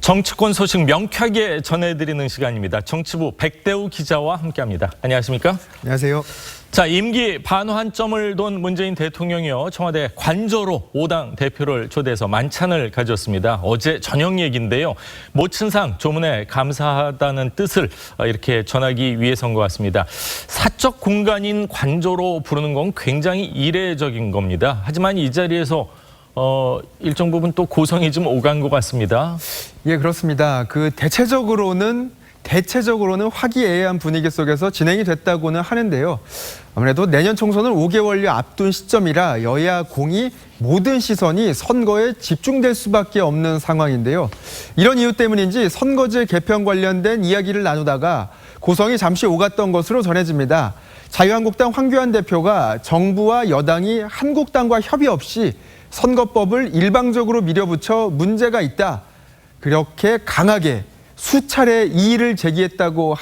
정치권 소식 명쾌하게 전해드리는 시간입니다. 정치부 백대우 기자와 함께합니다. 안녕하십니까? 안녕하세요. 자, 임기 반환점을 돈 문재인 대통령이요, 청와대 관저로 5당 대표를 초대해서 만찬을 가졌습니다. 어제 저녁 얘기인데요. 모친상 조문에 감사하다는 뜻을 이렇게 전하기 위해서인 것 같습니다. 사적 공간인 관저로 부르는 건 굉장히 이례적인 겁니다. 하지만 이 자리에서 일정 부분 또 고성이 좀 오간 것 같습니다. 예, 그렇습니다. 대체적으로는 화기애애한 분위기 속에서 진행이 됐다고는 하는데요. 아무래도 내년 총선을 5개월여 앞둔 시점이라 여야 공이 모든 시선이 선거에 집중될 수밖에 없는 상황인데요. 이런 이유 때문인지 선거제 개편 관련된 이야기를 나누다가 고성이 잠시 오갔던 것으로 전해집니다. 자유한국당 황교안 대표가 정부와 여당이 한국당과 협의 없이 선거법을 일방적으로 밀어붙여 문제가 있다, 그렇게 강하게 수차례 이의를 제기했다고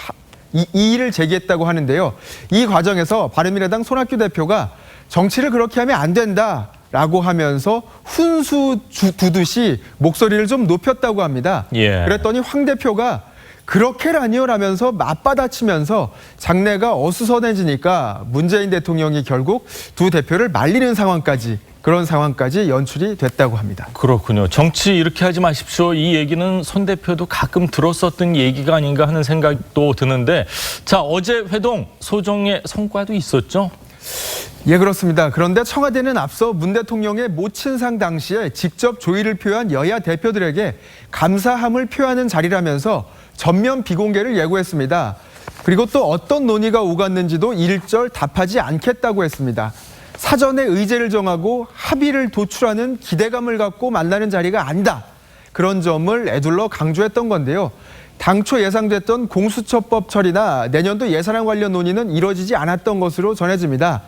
하는데요. 이 과정에서 바른미래당 손학규 대표가 정치를 그렇게 하면 안 된다라고 하면서 훈수 두듯이 목소리를 좀 높였다고 합니다. 예. 그랬더니 황 대표가 그렇게라니요 라면서 맞받아치면서 장내가 어수선해지니까 문재인 대통령이 결국 두 대표를 말리는 그런 상황까지 연출이 됐다고 합니다. 그렇군요. 정치 이렇게 하지 마십시오. 이 얘기는 손 대표도 가끔 들었었던 얘기가 아닌가 하는 생각도 드는데, 자, 어제 회동 소정의 성과도 있었죠? 예, 그렇습니다. 그런데 청와대는 앞서 문 대통령의 모친상 당시에 직접 조의를 표한 여야 대표들에게 감사함을 표하는 자리라면서 전면 비공개를 예고했습니다. 그리고 또 어떤 논의가 오갔는지도 일절 답하지 않겠다고 했습니다. 사전에 의제를 정하고 합의를 도출하는 기대감을 갖고 만나는 자리가 아니다, 그런 점을 애둘러 강조했던 건데요. 당초 예상됐던 공수처법 처리나 내년도 예산안 관련 논의는 이뤄지지 않았던 것으로 전해집니다.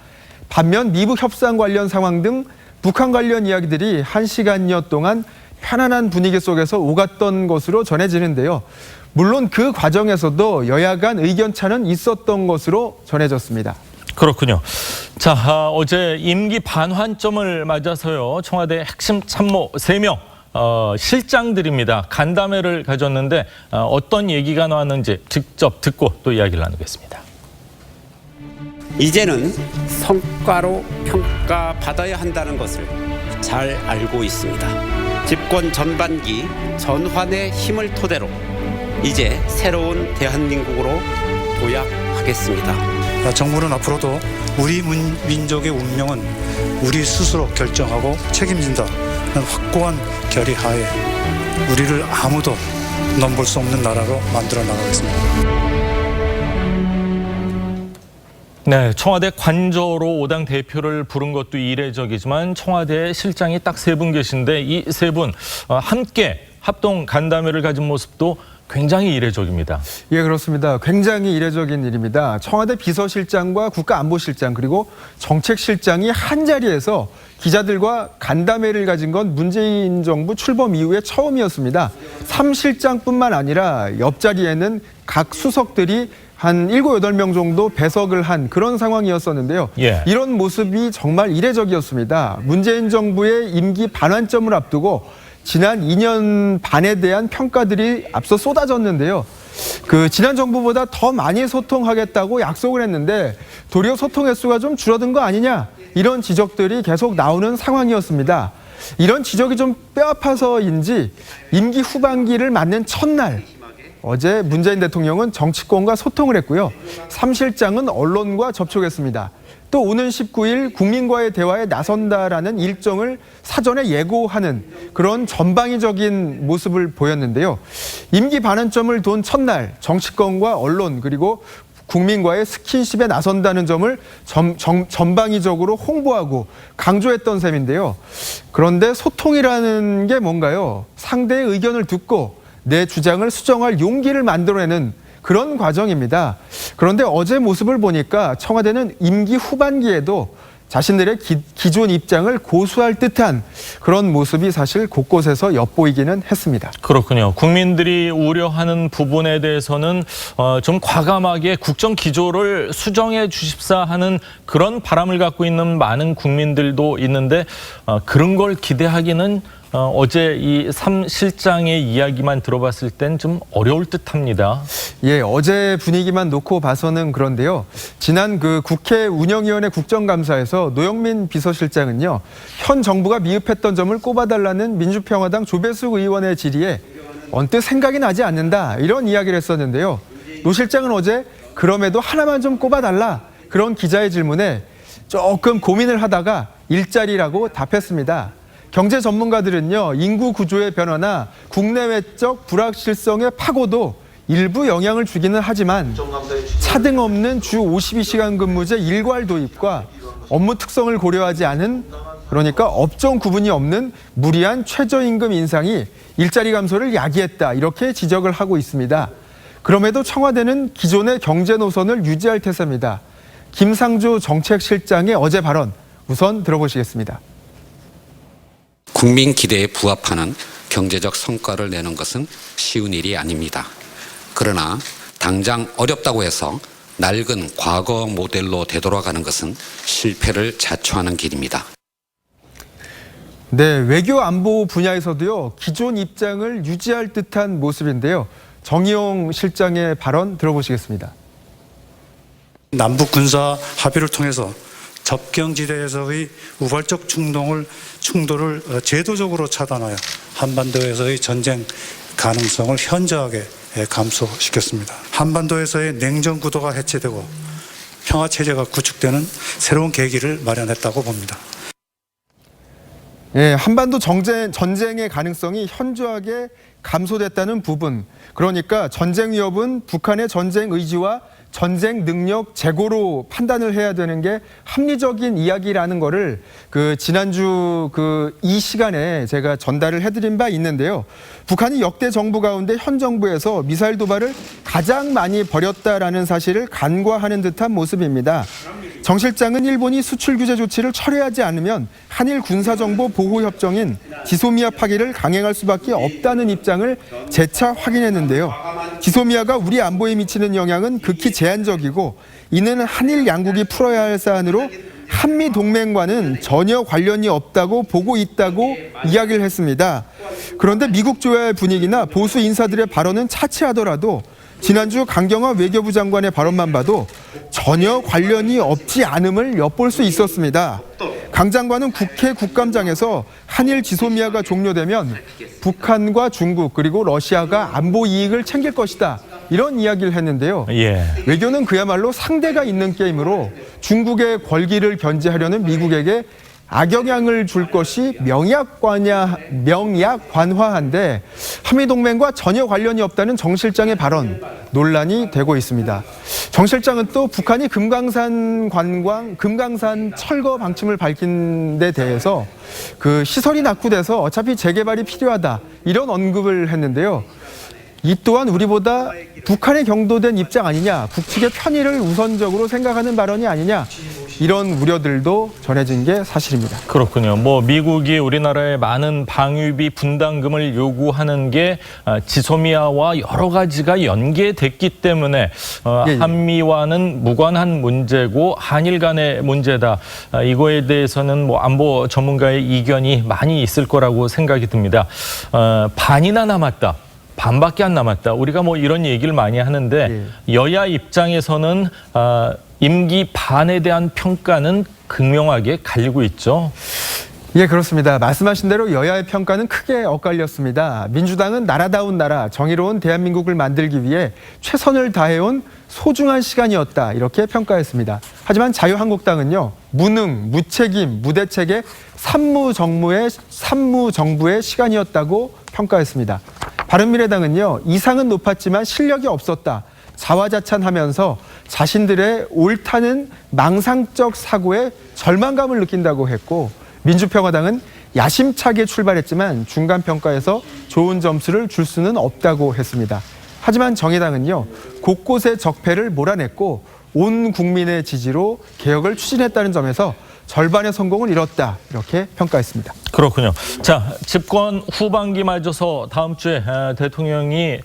반면 미북 협상 관련 상황 등 북한 관련 이야기들이 1시간여 동안 편안한 분위기 속에서 오갔던 것으로 전해지는데요. 물론 그 과정에서도 여야 간 의견 차는 있었던 것으로 전해졌습니다. 그렇군요. 자, 어제 임기 반환점을 맞아서요, 청와대 핵심 참모 3명 실장들입니다. 간담회를 가졌는데 어떤 얘기가 나왔는지 직접 듣고 또 이야기를 나누겠습니다. 이제는 성과로 평가받아야 한다는 것을 잘 알고 있습니다. 집권 전반기 전환의 힘을 토대로 이제 새로운 대한민국으로 도약하겠습니다. 정부는 앞으로도 우리 민족의 운명은 우리 스스로 결정하고 책임진다는 확고한 결의하에 우리를 아무도 넘볼 수 없는 나라로 만들어 나가겠습니다. 네, 청와대 관저로 5당 대표를 부른 것도 이례적이지만 청와대 실장이 딱 3분 계신데 이 3분 함께 합동 간담회를 가진 모습도 굉장히 이례적입니다. 예, 그렇습니다. 굉장히 이례적인 일입니다. 청와대 비서실장과 국가안보실장 그리고 정책실장이 한 자리에서 기자들과 간담회를 가진 건 문재인 정부 출범 이후에 처음이었습니다. 3실장뿐만 아니라 옆자리에는 각 수석들이 한 7, 8명 정도 배석을 한 그런 상황이었었는데요. 예. 이런 모습이 정말 이례적이었습니다. 문재인 정부의 임기 반환점을 앞두고 지난 2년 반에 대한 평가들이 앞서 쏟아졌는데요. 지난 정부보다 더 많이 소통하겠다고 약속을 했는데 도리어 소통 횟수가 좀 줄어든 거 아니냐, 이런 지적들이 계속 나오는 상황이었습니다. 이런 지적이 좀 뼈아파서인지 임기 후반기를 맞는 첫날 어제 문재인 대통령은 정치권과 소통을 했고요. 3실장은 언론과 접촉했습니다. 또 오는 19일 국민과의 대화에 나선다라는 일정을 사전에 예고하는 그런 전방위적인 모습을 보였는데요. 임기 반환점을 둔 첫날 정치권과 언론 그리고 국민과의 스킨십에 나선다는 점을 전방위적으로 홍보하고 강조했던 셈인데요. 그런데 소통이라는 게 뭔가요? 상대의 의견을 듣고 내 주장을 수정할 용기를 만들어내는 그런 과정입니다. 그런데 어제 모습을 보니까 청와대는 임기 후반기에도 자신들의 기존 입장을 고수할 듯한 그런 모습이 사실 곳곳에서 엿보이기는 했습니다. 그렇군요. 국민들이 우려하는 부분에 대해서는 좀 과감하게 국정 기조를 수정해 주십사 하는 그런 바람을 갖고 있는 많은 국민들도 있는데 그런 걸 기대하기는 어제 이 3실장의 이야기만 들어봤을 땐 좀 어려울 듯합니다. 예, 어제 분위기만 놓고 봐서는 그런데요. 지난 그 국회 운영위원회 국정감사에서 노영민 비서실장은요, 현 정부가 미흡했던 점을 꼽아달라는 민주평화당 조배숙 의원의 질의에 언뜻 생각이 나지 않는다, 이런 이야기를 했었는데요. 노 실장은 어제 그럼에도 하나만 좀 꼽아달라, 그런 기자의 질문에 조금 고민을 하다가 일자리라고 답했습니다. 경제 전문가들은요, 인구 구조의 변화나 국내외적 불확실성의 파고도 일부 영향을 주기는 하지만 차등 없는 주 52시간 근무제 일괄 도입과 업무 특성을 고려하지 않은, 그러니까 업종 구분이 없는 무리한 최저임금 인상이 일자리 감소를 야기했다, 이렇게 지적을 하고 있습니다. 그럼에도 청와대는 기존의 경제 노선을 유지할 태세입니다. 김상조 정책실장의 어제 발언 우선 들어보시겠습니다. 국민 기대에 부합하는 경제적 성과를 내는 것은 쉬운 일이 아닙니다. 그러나 당장 어렵다고 해서 낡은 과거 모델로 되돌아가는 것은 실패를 자초하는 길입니다. 네, 외교 안보 분야에서도요, 기존 입장을 유지할 듯한 모습인데요. 정의용 실장의 발언 들어보시겠습니다. 남북 군사 합의를 통해서 접경지대에서의 우발적 충돌을 제도적으로 차단하여 한반도에서의 전쟁 가능성을 현저하게 감소시켰습니다. 한반도에서의 냉전 구도가 해체되고 평화 체제가 구축되는 새로운 계기를 마련했다고 봅니다. 예, 한반도 전쟁의 가능성이 현저하게 감소됐다는 부분. 그러니까 전쟁 위협은 북한의 전쟁 의지와 전쟁 능력 재고로 판단을 해야 되는 게 합리적인 이야기라는 거를 지난주 이 시간에 제가 전달을 해드린 바 있는데요. 북한이 역대 정부 가운데 현 정부에서 미사일 도발을 가장 많이 벌였다라는 사실을 간과하는 듯한 모습입니다. 정 실장은 일본이 수출 규제 조치를 철회하지 않으면 한일 군사정보 보호협정인 지소미아 파기를 강행할 수밖에 없다는 입장을 재차 확인했는데요. 지소미아가 우리 안보에 미치는 영향은 극히 제한적이고 이는 한일 양국이 풀어야 할 사안으로 한미 동맹과는 전혀 관련이 없다고 보고 있다고 이야기를 했습니다. 그런데 미국 조야의 분위기나 보수 인사들의 발언은 차치하더라도 지난주 강경화 외교부 장관의 발언만 봐도 전혀 관련이 없지 않음을 엿볼 수 있었습니다. 강 장관은 국회 국감장에서 한일 지소미아가 종료되면 북한과 중국 그리고 러시아가 안보 이익을 챙길 것이다, 이런 이야기를 했는데요. 예. 외교는 그야말로 상대가 있는 게임으로 중국의 권기를 견제하려는 미국에게 악영향을 줄 것이 명약관화한데 한미동맹과 전혀 관련이 없다는 정 실장의 발언, 논란이 되고 있습니다. 정 실장은 또 북한이 금강산 철거 방침을 밝힌 데 대해서 시설이 낙후돼서 어차피 재개발이 필요하다, 이런 언급을 했는데요. 이 또한 우리보다 북한에 경도된 입장 아니냐, 북측의 편의를 우선적으로 생각하는 발언이 아니냐, 이런 우려들도 전해진 게 사실입니다. 그렇군요. 미국이 우리나라에 많은 방위비 분담금을 요구하는 게 지소미아와 여러 가지가 연계됐기 때문에 한미와는 무관한 문제고 한일 간의 문제다. 이거에 대해서는 안보 전문가의 이견이 많이 있을 거라고 생각이 듭니다. 반이나 남았다, 반밖에 안 남았다, 우리가 이런 얘기를 많이 하는데 여야 입장에서는 임기 반에 대한 평가는 극명하게 갈리고 있죠. 예, 그렇습니다. 말씀하신 대로 여야의 평가는 크게 엇갈렸습니다. 민주당은 나라다운 나라, 정의로운 대한민국을 만들기 위해 최선을 다해온 소중한 시간이었다, 이렇게 평가했습니다. 하지만 자유한국당은요, 무능, 무책임, 무대책의 산무정부의 시간이었다고 평가했습니다. 바른미래당은요, 이상은 높았지만 실력이 없었다, 자화자찬하면서 자신들의 옳다는 망상적 사고에 절망감을 느낀다고 했고, 민주평화당은 야심차게 출발했지만 중간평가에서 좋은 점수를 줄 수는 없다고 했습니다. 하지만 정의당은요, 곳곳에 적폐를 몰아냈고 온 국민의 지지로 개혁을 추진했다는 점에서 절반의 성공을 이뤘다, 이렇게 평가했습니다. 그렇군요. 자, 집권 후반기 맞아서 다음 주에 대통령이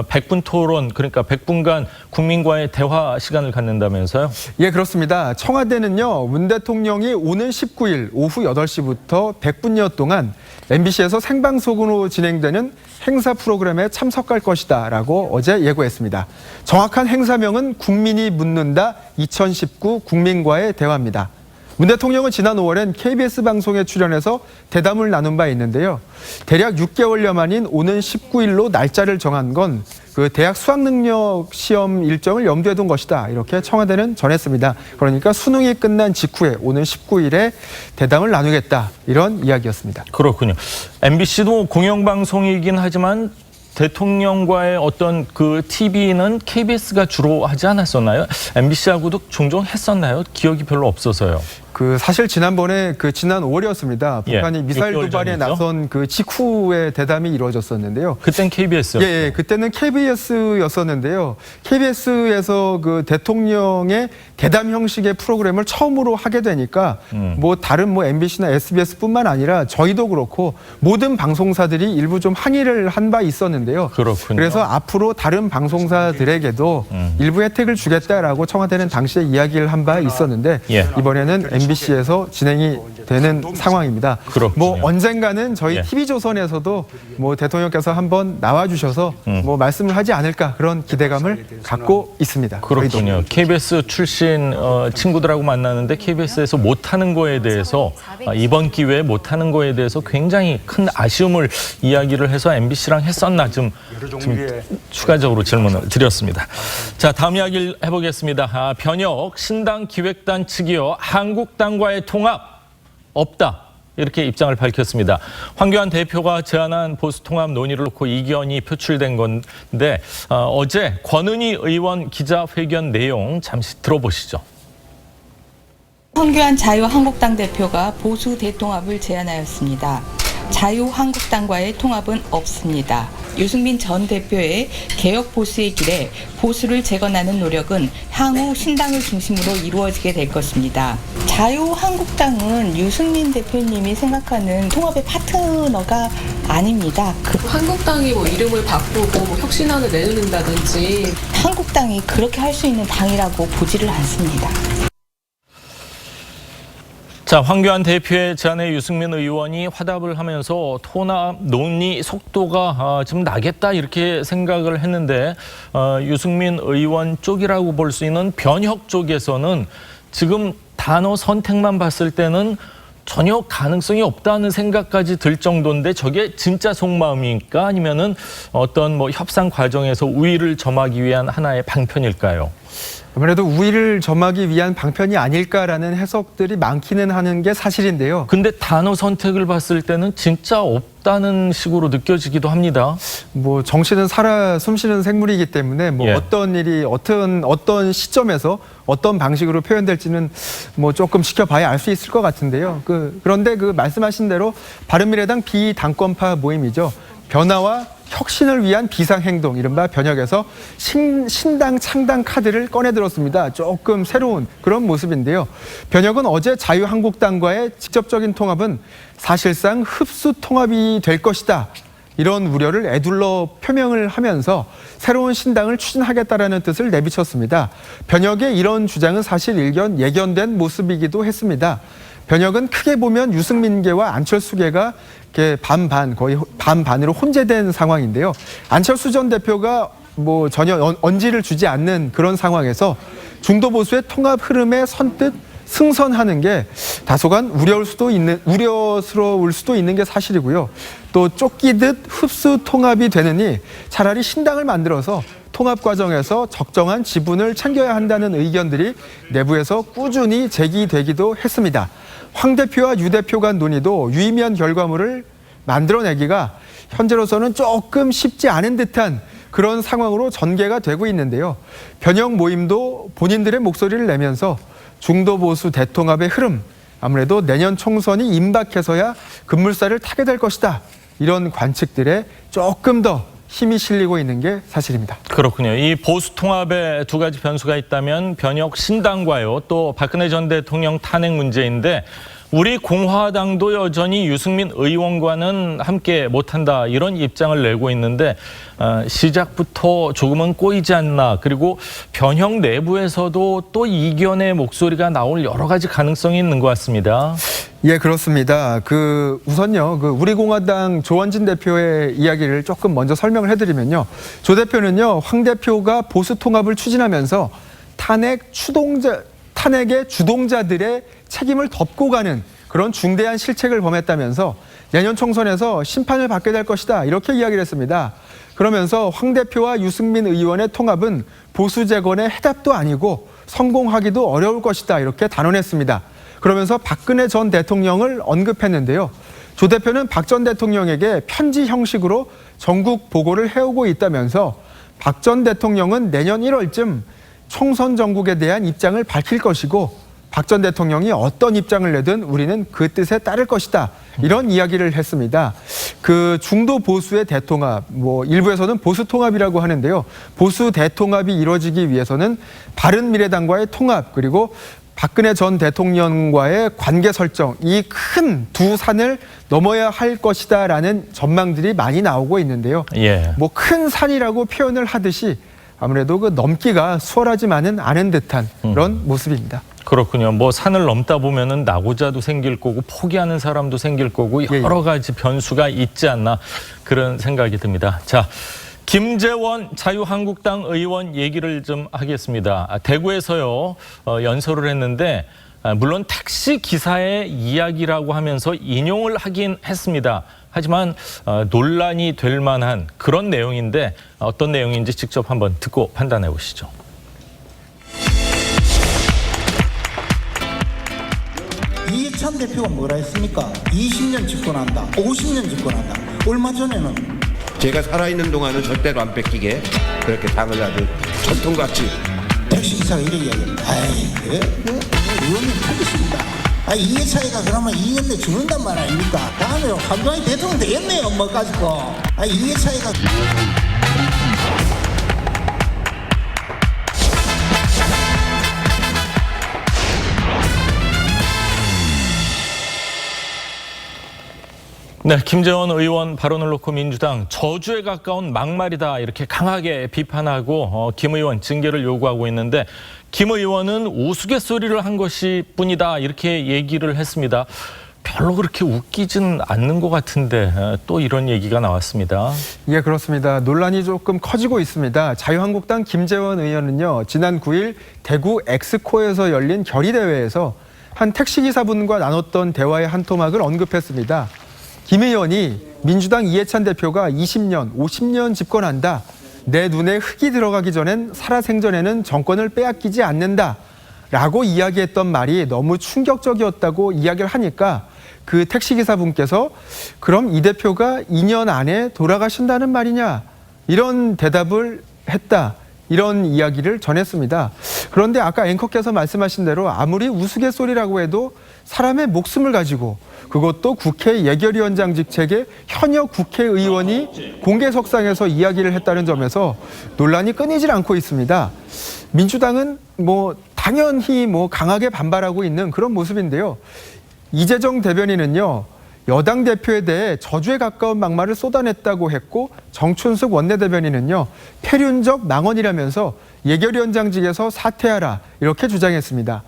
100분 토론, 그러니까 100분간 국민과의 대화 시간을 갖는다면서요? 예, 그렇습니다. 청와대는요, 문 대통령이 오는 19일 오후 8시부터 100분여 동안 MBC에서 생방송으로 진행되는 행사 프로그램에 참석할 것이다라고 어제 예고했습니다. 정확한 행사명은 국민이 묻는다 2019 국민과의 대화입니다. 문 대통령은 지난 5월엔 KBS 방송에 출연해서 대담을 나눈 바 있는데요. 대략 6개월여 만인 오는 19일로 날짜를 정한 건 그 대학 수학능력 시험 일정을 염두에 둔 것이다. 이렇게 청와대는 전했습니다. 그러니까 수능이 끝난 직후에 오는 19일에 대담을 나누겠다. 이런 이야기였습니다. 그렇군요. MBC도 공영방송이긴 하지만 대통령과의 어떤 그 TV는 KBS가 주로 하지 않았었나요? MBC하고도 종종 했었나요? 기억이 별로 없어서요. 사실 지난번에 지난 5월이었습니다. 북한이 미사일 6개월 도발에 전이죠? 나선 그 직후에 대담이 이루어졌었는데요. 그땐 KBS였어요. 예, 그때는 KBS였었는데요. KBS에서 그 대통령의 대담 형식의 프로그램을 처음으로 하게 되니까 다른 MBC나 SBS뿐만 아니라 저희도 그렇고 모든 방송사들이 일부 좀 항의를 한 바 있었는데요. 그렇군요. 그래서 앞으로 다른 방송사들에게도 일부 혜택을 주겠다라고 청와대는 당시에 이야기를 한 바 있었는데 예. 이번에는 MBC에서 진행이 되는 상황입니다. 그렇군요. 언젠가는 저희 예. TV조선에서도 대통령께서 한번 나와주셔서 말씀을 하지 않을까 그런 기대감을 갖고 있습니다. 그렇군요. KBS 출신 친구들하고 만나는데 KBS에서 못하는 거에 대해서 이번 기회에 못하는 거에 대해서 굉장히 큰 아쉬움을 이야기를 해서 MBC랑 했었나 좀 추가적으로 질문을 드렸습니다. 자, 다음 이야기를 해보겠습니다. 변혁 신당 기획단 측이요. 한국당과의 통합 없다. 이렇게 입장을 밝혔습니다. 황교안 대표가 제안한 보수통합 논의를 놓고 이견이 표출된 건데 어제 권은희 의원 기자회견 내용 잠시 들어보시죠. 황교안 자유한국당 대표가 보수 대통합을 제안하였습니다. 자유한국당과의 통합은 없습니다. 유승민 전 대표의 개혁 보수의 길에 보수를 재건하는 노력은 향후 신당을 중심으로 이루어지게 될 것입니다. 자유한국당은 유승민 대표님이 생각하는 통합의 파트너가 아닙니다. 한국당이 이름을 바꾸고 혁신안을 내놓는다든지 한국당이 그렇게 할 수 있는 당이라고 보지를 않습니다. 자, 황교안 대표의 제안에 유승민 의원이 화답을 하면서 통합 논의 속도가 좀 나겠다 이렇게 생각을 했는데 유승민 의원 쪽이라고 볼 수 있는 변혁 쪽에서는 지금 단어 선택만 봤을 때는 전혀 가능성이 없다는 생각까지 들 정도인데 저게 진짜 속마음입니까? 아니면은 어떤 협상 과정에서 우위를 점하기 위한 하나의 방편일까요? 아무래도 우위를 점하기 위한 방편이 아닐까라는 해석들이 많기는 하는 게 사실인데요. 근데 단어 선택을 봤을 때는 진짜 없다는 식으로 느껴지기도 합니다. 정치는 살아 숨쉬는 생물이기 때문에 예. 어떤 일이 어떤 시점에서 어떤 방식으로 표현될지는 조금 지켜봐야 알 수 있을 것 같은데요. 그런데 말씀하신 대로 바른미래당 비당권파 모임이죠. 변화와 혁신을 위한 비상행동, 이른바 변혁에서 신당 창당 카드를 꺼내들었습니다. 조금 새로운 그런 모습인데요. 변혁은 어제 자유한국당과의 직접적인 통합은 사실상 흡수 통합이 될 것이다. 이런 우려를 에둘러 표명을 하면서 새로운 신당을 추진하겠다라는 뜻을 내비쳤습니다. 변혁의 이런 주장은 사실 예견된 모습이기도 했습니다. 변혁은 크게 보면 유승민계와 안철수계가 반반, 거의 반반으로 혼재된 상황인데요. 안철수 전 대표가 전혀 언지를 주지 않는 그런 상황에서 중도 보수의 통합 흐름에 선뜻 승선하는 게 다소간 우려스러울 수도 있는 게 사실이고요. 또 쫓기듯 흡수 통합이 되느니 차라리 신당을 만들어서 통합 과정에서 적정한 지분을 챙겨야 한다는 의견들이 내부에서 꾸준히 제기되기도 했습니다. 황 대표와 유 대표 간 논의도 유의미한 결과물을 만들어내기가 현재로서는 조금 쉽지 않은 듯한 그런 상황으로 전개가 되고 있는데요. 변혁 모임도 본인들의 목소리를 내면서 중도 보수 대통합의 흐름, 아무래도 내년 총선이 임박해서야 급물살을 타게 될 것이다. 이런 관측들에 조금 더 힘이 실리고 있는 게 사실입니다. 그렇군요. 이 보수 통합에 두 가지 변수가 있다면 변혁 신당과요, 또 박근혜 전 대통령 탄핵 문제인데 우리 공화당도 여전히 유승민 의원과는 함께 못한다 이런 입장을 내고 있는데 시작부터 조금은 꼬이지 않나. 그리고 변혁 내부에서도 또 이견의 목소리가 나올 여러 가지 가능성이 있는 것 같습니다. 예, 그렇습니다. 우선요, 우리 공화당 조원진 대표의 이야기를 조금 먼저 설명을 해드리면요. 조 대표는요, 황 대표가 보수 통합을 추진하면서 탄핵의 주동자들의 책임을 덮고 가는 그런 중대한 실책을 범했다면서 내년 총선에서 심판을 받게 될 것이다. 이렇게 이야기를 했습니다. 그러면서 황 대표와 유승민 의원의 통합은 보수 재건의 해답도 아니고 성공하기도 어려울 것이다. 이렇게 단언했습니다. 그러면서 박근혜 전 대통령을 언급했는데요. 조 대표는 박 전 대통령에게 편지 형식으로 전국 보고를 해오고 있다면서 박 전 대통령은 내년 1월쯤 총선 정국에 대한 입장을 밝힐 것이고 박 전 대통령이 어떤 입장을 내든 우리는 그 뜻에 따를 것이다. 이런 이야기를 했습니다. 중도 보수의 대통합, 일부에서는 보수 통합이라고 하는데요. 보수 대통합이 이루어지기 위해서는 바른미래당과의 통합, 그리고 박근혜 전 대통령과의 관계 설정, 이 큰 두 산을 넘어야 할 것이다라는 전망들이 많이 나오고 있는데요. 예. 큰 산이라고 표현을 하듯이 아무래도 넘기가 수월하지만은 않은 듯한 그런 모습입니다. 그렇군요. 산을 넘다 보면은 낙오자도 생길 거고 포기하는 사람도 생길 거고 여러 가지 변수가 있지 않나 그런 생각이 듭니다. 자, 김재원 자유한국당 의원 얘기를 좀 하겠습니다. 대구에서요 연설을 했는데 물론 택시 기사의 이야기라고 하면서 인용을 하긴 했습니다. 하지만 논란이 될 만한 그런 내용인데 어떤 내용인지 직접 한번 듣고 판단해 보시죠. 이해찬 대표가 뭐라 했습니까? 20년 집권한다, 50년 집권한다. 얼마 전에는 제가 살아있는 동안은 절대로 안 뺏기게 그렇게 당을 아주 철통같이 택시기사가 이렇게 이야기합니다. 의원님 틀리십니다. 이해찬이가 그러면 2년 내 죽는단 말 아닙니까? 다음에 한동안 대통령 되겠네요. 뭐 가지고. 이해찬이가 네, 김재원 의원 발언을 놓고 민주당 저주에 가까운 막말이다 이렇게 강하게 비판하고 김 의원 징계를 요구하고 있는데 김 의원은 우스갯소리를 한 것이 뿐이다 이렇게 얘기를 했습니다. 별로 그렇게 웃기진 않는 것 같은데 또 이런 얘기가 나왔습니다. 예, 그렇습니다. 논란이 조금 커지고 있습니다. 자유한국당 김재원 의원은요, 지난 9일 대구 엑스코에서 열린 결의대회에서 한 택시기사분과 나눴던 대화의 한 토막을 언급했습니다. 김 의원이 민주당 이해찬 대표가 20년, 50년 집권한다. 내 눈에 흙이 들어가기 전엔 살아생전에는 정권을 빼앗기지 않는다. 라고 이야기했던 말이 너무 충격적이었다고 이야기를 하니까 택시기사분께서 그럼 이 대표가 2년 안에 돌아가신다는 말이냐? 이런 대답을 했다. 이런 이야기를 전했습니다. 그런데 아까 앵커께서 말씀하신 대로 아무리 우스갯소리라고 해도 사람의 목숨을 가지고 그것도 국회 예결위원장 직책의 현역 국회의원이 공개석상에서 이야기를 했다는 점에서 논란이 끊이질 않고 있습니다. 민주당은 당연히 강하게 반발하고 있는 그런 모습인데요. 이재정 대변인은요, 여당 대표에 대해 저주에 가까운 막말을 쏟아냈다고 했고 정춘숙 원내대변인은요, 폐륜적 망언이라면서 예결위원장직에서 사퇴하라 이렇게 주장했습니다.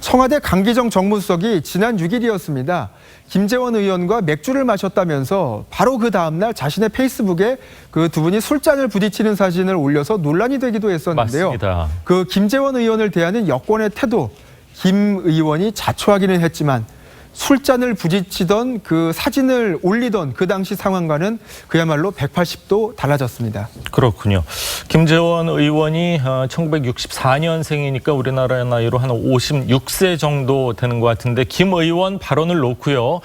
청와대 강기정 정무수석이 지난 6일이었습니다. 김재원 의원과 맥주를 마셨다면서 바로 그 다음날 자신의 페이스북에 두 분이 술잔을 부딪히는 사진을 올려서 논란이 되기도 했었는데요. 맞습니다. 김재원 의원을 대하는 여권의 태도, 김 의원이 자초하기는 했지만 술잔을 부딪히던 그 사진을 올리던 그 당시 상황과는 그야말로 180도 달라졌습니다. 그렇군요. 김재원 의원이 1964년생이니까 우리나라 나이로 한 56세 정도 되는 것 같은데 김 의원 발언을 놓고요.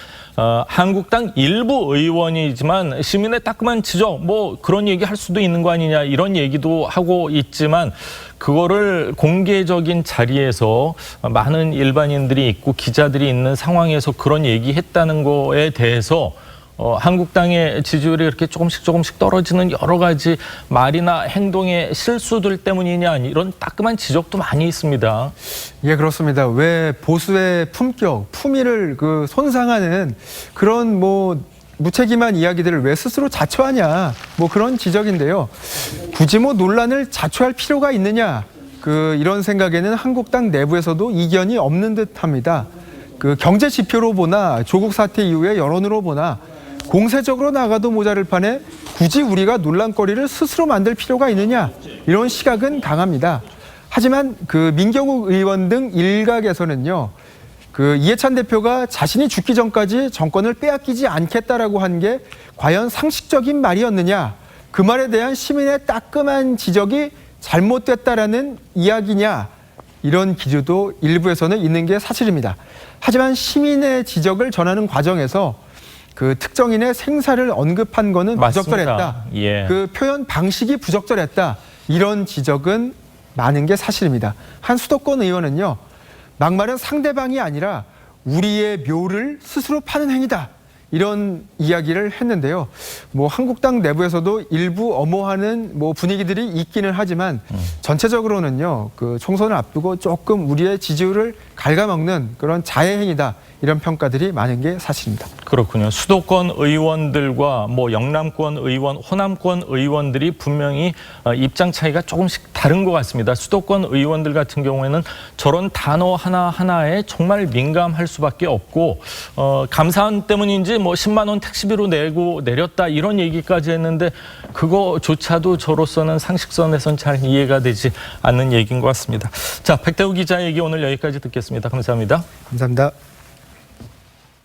한국당 일부 의원이지만 시민의 따끔한 지적 그런 얘기 할 수도 있는 거 아니냐 이런 얘기도 하고 있지만 그거를 공개적인 자리에서 많은 일반인들이 있고 기자들이 있는 상황에서 그런 얘기했다는 거에 대해서 한국당의 지지율이 이렇게 조금씩 떨어지는 여러 가지 말이나 행동의 실수들 때문이냐 이런 따끔한 지적도 많이 있습니다. 예, 그렇습니다. 왜 보수의 품격, 품위를 손상하는 그런 무책임한 이야기들을 왜 스스로 자초하냐, 그런 지적인데요. 굳이 논란을 자초할 필요가 있느냐, 이런 생각에는 한국당 내부에서도 이견이 없는 듯합니다. 경제 지표로 보나 조국 사태 이후의 여론으로 보나 공세적으로 나가도 모자랄 판에 굳이 우리가 논란거리를 스스로 만들 필요가 있느냐, 이런 시각은 강합니다. 하지만 민경욱 의원 등 일각에서는요, 이해찬 대표가 자신이 죽기 전까지 정권을 빼앗기지 않겠다라고 한 게 과연 상식적인 말이었느냐, 그 말에 대한 시민의 따끔한 지적이 잘못됐다라는 이야기냐, 이런 기류도 일부에서는 있는 게 사실입니다. 하지만 시민의 지적을 전하는 과정에서 특정인의 생사를 언급한 거는 부적절했다. 예. 표현 방식이 부적절했다. 이런 지적은 많은 게 사실입니다. 한 수도권 의원은요, 막말은 상대방이 아니라 우리의 묘를 스스로 파는 행위다, 이런 이야기를 했는데요. 한국당 내부에서도 일부 엄호하는 분위기들이 있기는 하지만 전체적으로는요, 총선을 앞두고 조금 우리의 지지율을 갉아먹는 그런 자해 행위다, 이런 평가들이 많은 게 사실입니다. 그렇군요. 수도권 의원들과 영남권 의원, 호남권 의원들이 분명히 입장 차이가 조금씩 다른 것 같습니다. 수도권 의원들 같은 경우에는 저런 단어 하나하나에 정말 민감할 수밖에 없고 감사원 때문인지 10만 원 택시비로 내고 내렸다 이런 얘기까지 했는데 그거조차도 저로서는 상식선에선 잘 이해가 되지 않는 얘기인 것 같습니다. 자, 백대우 기자 얘기 오늘 여기까지 듣겠습니다. 감사합니다. 감사합니다.